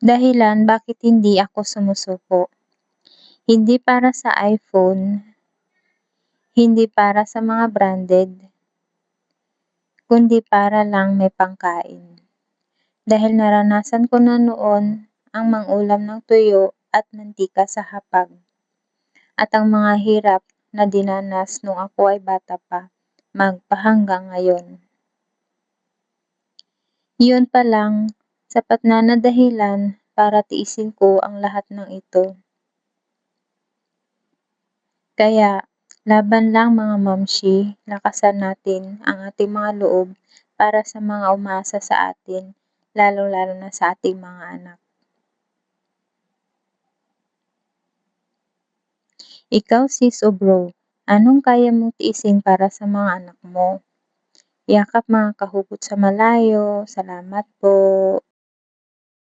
Dahilan bakit hindi ako sumusuko. Hindi para sa iPhone, hindi para sa mga branded, kundi para lang may pangkain. Dahil naranasan ko na noon ang mangulam ng tuyo at mantika sa hapag. At ang mga hirap na dinanas nung ako ay bata pa, magpahanggang ngayon. Yun pa lang, sapat na na dahilan para tiisin ko ang lahat ng ito. Kaya, laban lang mga mamshi, lakasan natin ang ating mga loob para sa mga umaasa sa atin, lalong-lalo na sa ating mga anak. Ikaw sis o bro, anong kaya mong tiisin para sa mga anak mo? Yakap mga kahugot sa malayo, salamat po.